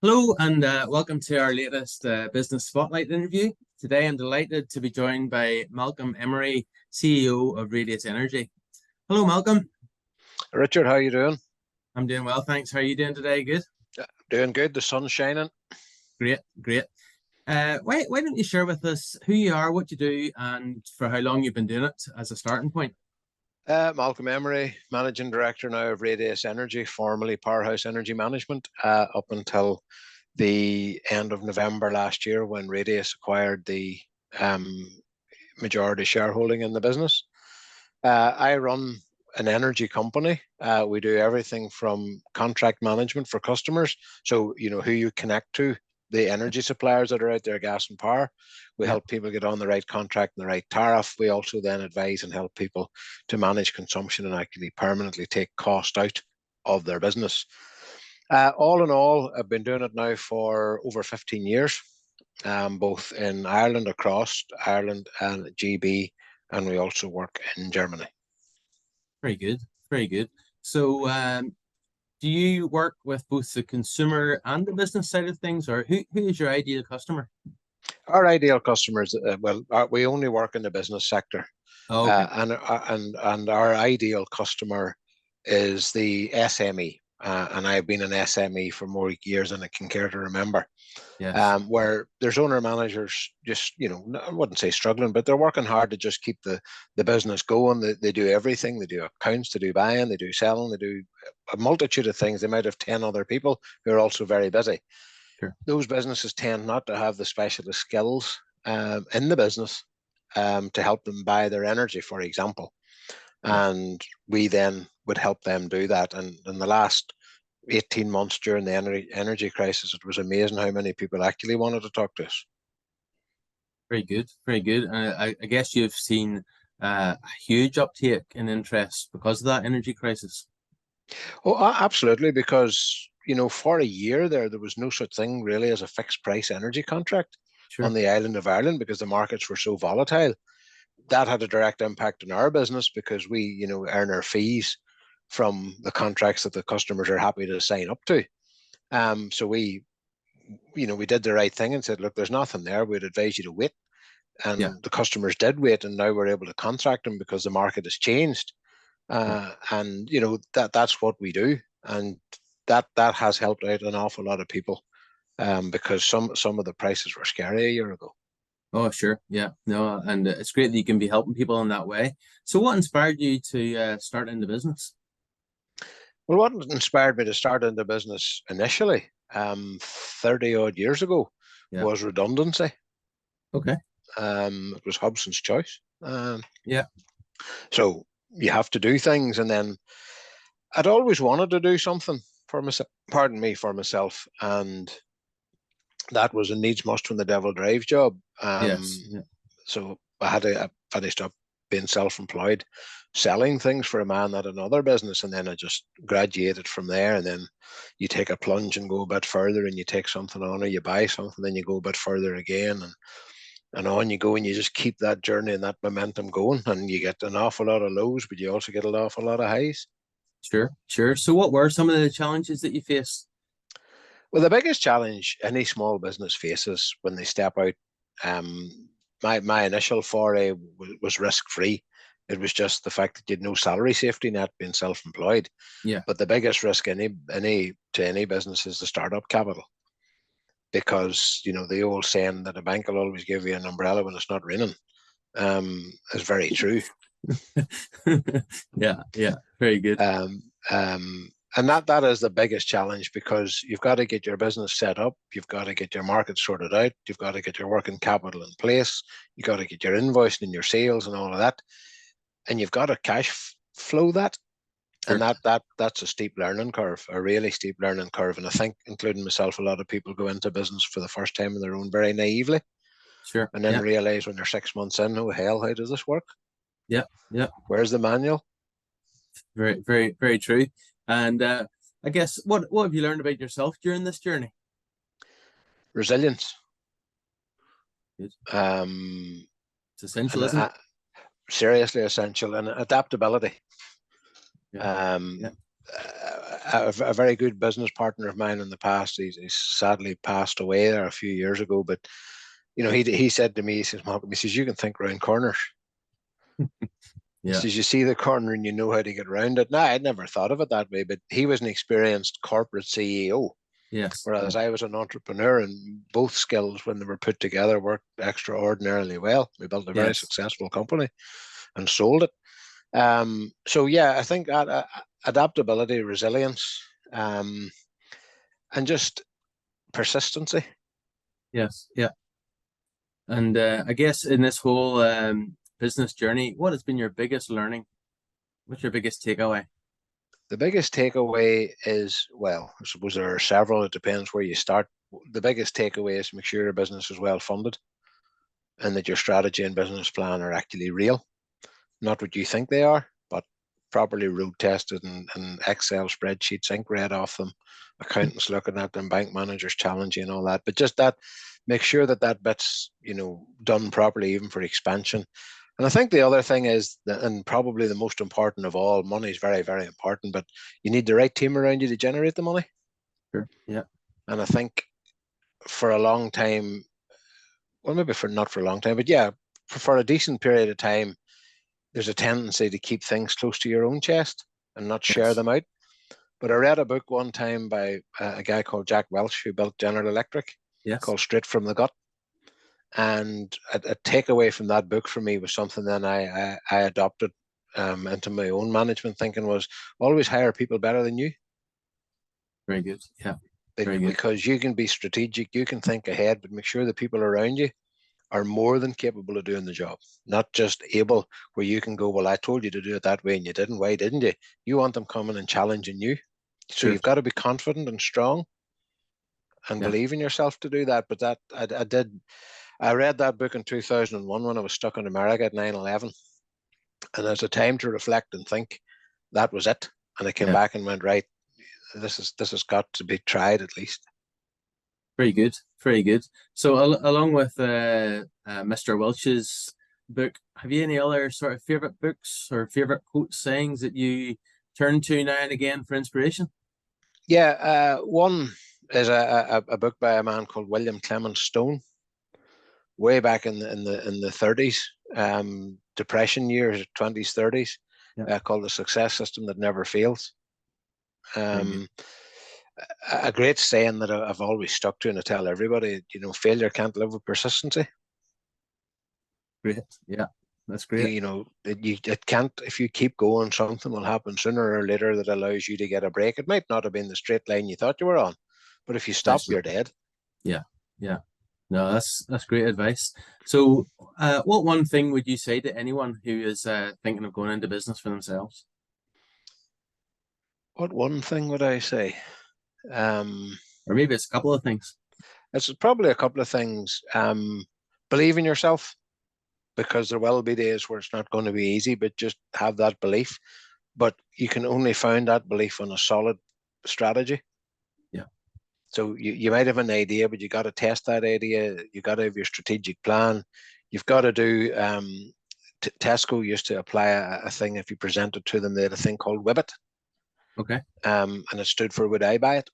Hello and welcome to our latest Business Spotlight interview. Today I'm delighted to be joined by Malcolm Emery, CEO of Radius Energy. Hello, Malcolm. Richard, how you doing? I'm doing well, thanks. How are you doing today? Good? Doing good. The sun's shining. Great, great. Why don't you share with us who you are, what you do, and for how long you've been doing it as a starting point? Malcolm Emery, Managing Director now of Radius Energy, formerly Powerhouse Energy Management, up until the end of November last year when Radius acquired the majority shareholding in the business. I run an energy company. We do everything from contract management for customers. So, who you connect to, the energy suppliers that are out there, gas and power. We help people get on the right contract and the right tariff. We also then advise and help people to manage consumption and actually permanently take cost out of their business. All in all, I've been doing it now for over 15 years, both in Ireland, across Ireland and GB, and we also work in Germany. Very good, very good. So do you work with both the consumer and the business side of things, or who is your ideal customer? Our ideal customers, we only work in the business sector. Oh, okay. And our ideal customer is the SME. And I've been an SME for more years than I can care to remember. Yes. Where there's owner managers just, I wouldn't say struggling, but they're working hard to just keep the business going. They do everything. They do accounts, they do buying, they do selling, they do a multitude of things. They might have 10 other people who are also very busy. Sure. Those businesses tend not to have the specialist skills in the business to help them buy their energy, for example. And we then would help them do that. And in the last 18 months during the energy crisis, it was amazing how many people actually wanted to talk to us. Very good, very good. I guess you've seen a huge uptake in interest because of that energy crisis. Oh, absolutely, because for a year there was no such thing really as a fixed price energy contract on the island of Ireland because the markets were so volatile. That had a direct impact on our business because we, earn our fees from the contracts that the customers are happy to sign up to. So we did the right thing and said, look, there's nothing there. We'd advise you to wait. And the customers did wait, and now we're able to contract them because the market has changed. And that's what we do, and that has helped out an awful lot of people because some of the prices were scary a year ago. Oh, sure. Yeah. No, and it's great that you can be helping people in that way. So what inspired you to start in the business? Well, what inspired me to start in the business initially, 30 odd years ago, was redundancy. Okay. It was Hobson's choice. Yeah. So you have to do things, and then I'd always wanted to do something for myself, for myself, and that was a needs must when the devil drives job. Yes. Yeah. So I had to finish up being self-employed, selling things for a man at another business, and then I just graduated from there. And then you take a plunge and go a bit further, and you take something on, or you buy something, then you go a bit further again, and on you go, and you just keep that journey and that momentum going, and you get an awful lot of lows, but you also get an awful lot of highs. Sure, sure. So what were some of the challenges that you faced? Well, the biggest challenge any small business faces when they step out, my initial foray was risk-free. It was just the fact that you had no salary safety net being self-employed. Yeah. But the biggest risk to any business is the startup capital. Because, the old saying that a bank will always give you an umbrella when it's not raining is very true. Yeah, very good. And that is the biggest challenge because you've got to get your business set up, you've got to get your market sorted out, you've got to get your working capital in place, you've got to get your invoicing and your sales and all of that, and you've got to cash flow that. Sure. And that's a steep learning curve, a really steep learning curve. And I think, including myself, a lot of people go into business for the first time on their own very naively. Sure. And then realize when they're 6 months in, oh hell, how does this work? Yeah. Where's the manual? Very, very, very true. And I guess what have you learned about yourself during this journey? Resilience. Good. It's essential, isn't it? Seriously essential, and adaptability. a very good business partner of mine in the past. He's sadly passed away there a few years ago, but he said to me, he says, Malcolm, he says, you can think round corners. He Yeah. says, you see the corner and you know how to get around it. Now, I'd never thought of it that way, but he was an experienced corporate CEO, Yes. whereas I was an entrepreneur, and both skills, when they were put together, worked extraordinarily well. We built a very Yes. successful company and sold it. So yeah, I think that adaptability, resilience, and just persistency. Yes. Yeah. And I guess in this whole business journey, what has been your biggest learning? What's your biggest takeaway? The biggest takeaway is, well, I suppose there are several. It depends where you start. The biggest takeaway is make sure your business is well funded and that your strategy and business plan are actually real. Not what you think they are, but properly road tested and Excel spreadsheets ink read off them, accountants looking at them, bank managers challenging and all that. But just that, make sure that bit's done properly, even for expansion. And I think the other thing is that, and probably the most important of all, money is very, very important, but you need the right team around you to generate the money. Sure. Yeah. And I think for a long time, well, maybe not for a long time, but yeah, for a decent period of time, there's a tendency to keep things close to your own chest and not share Yes. them out. But I read a book one time by a guy called Jack Welch, who built General Electric, Yes. called Straight from the Gut. And a takeaway from that book for me was something that I adopted into my own management thinking, was always hire people better than you. Very good. Yeah. Very good. Because you can be strategic, you can think ahead, but make sure the people around you are more than capable of doing the job. Not just able, where you can go, well, I told you to do it that way and you didn't. Why didn't you? You want them coming and challenging you. So Sure. you've got to be confident and strong and Yeah. believe in yourself to do that. But that I read that book in 2001 when I was stuck in America at 9/11. And as a time to reflect and think, that was it. And I came Yeah. back and went, right, this has got to be tried at least. Very good. Very good. So along with Mr. Welch's book, have you any other sort of favorite books or favorite quotes, sayings that you turn to now and again for inspiration? Yeah, one is a book by a man called William Clement Stone, way back in the 30s, depression years, 20s, 30s, Yeah. called The Success System That Never Fails. Very good. A great saying that I've always stuck to, and I tell everybody, failure can't live with persistency. Great. Yeah, that's great. It can't. If you keep going, something will happen sooner or later that allows you to get a break. It might not have been the straight line you thought you were on, but if you stop, Essentially. you're dead. Yeah. Yeah. No, that's great advice. So, what one thing would you say to anyone who is thinking of going into business for themselves? What one thing would I say? Or maybe it's a couple of things. It's probably a couple of things. Believe in yourself, because there will be days where it's not going to be easy, but just have that belief. But you can only find that belief on a solid strategy. Yeah. So you might have an idea, but you got to test that idea. You got to have your strategic plan. You've got to do. Tesco used to apply a thing. If you present it to them, they had a thing called Wibbit. Okay. And it stood for Would I Buy It?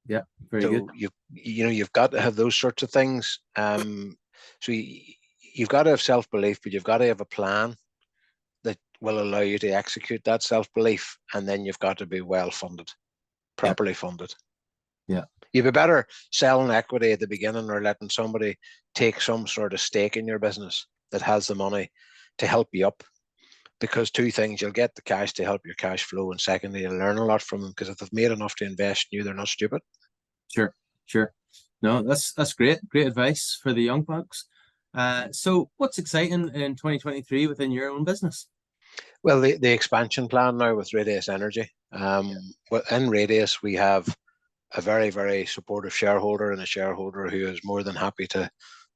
Yeah. Very good. So you've got to have those sorts of things. So you've got to have self-belief, but you've got to have a plan that will allow you to execute that self-belief, and then you've got to be well funded, properly funded. Yeah. You'd be better selling equity at the beginning or letting somebody take some sort of stake in your business that has the money to help you up. Because two things, you'll get the cash to help your cash flow, and secondly, you'll learn a lot from them, because if they've made enough to invest in you, they're not stupid. Sure. Sure. No, that's great. Great advice for the young folks. So what's exciting in 2023 within your own business? Well, the expansion plan now with Radius Energy. In Radius, we have a very, very supportive shareholder, and a shareholder who is more than happy to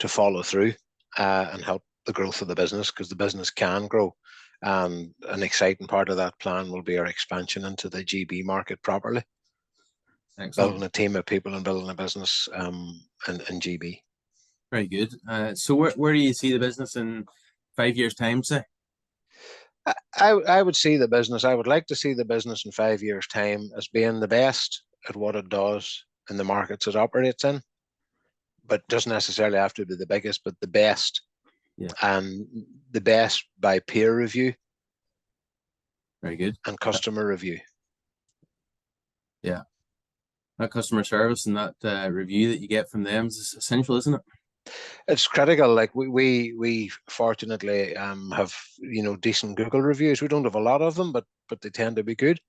follow through and help the growth of the business, because the business can grow. And an exciting part of that plan will be our expansion into the GB market properly. Excellent. Building a team of people and building a business in GB. Very good. So where do you see the business in 5 years' time, say? I would see the business. I would like to see the business in 5 years' time as being the best at what it does in the markets it operates in, but doesn't necessarily have to be the biggest, but the best. Yeah. And the best by peer review. Very good. And customer review. Yeah. That customer service and that review that you get from them is essential, isn't it? It's critical. Like we fortunately have decent Google reviews. We don't have a lot of them, but they tend to be good.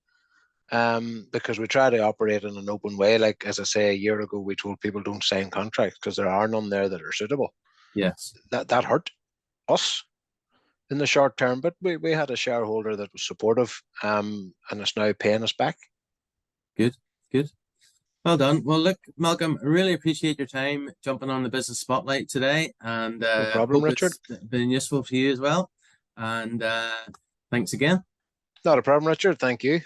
Because we try to operate in an open way. Like, as I say, a year ago, we told people don't sign contracts because there are none there that are suitable. Yes. That hurt us in the short term, but we had a shareholder that was supportive, and is now paying us back. Good. Well done. Well, look, Malcolm, I really appreciate your time jumping on the business spotlight today, and No problem, hope Richard. it's been useful for you as well. And thanks again. Not a problem, Richard. Thank you.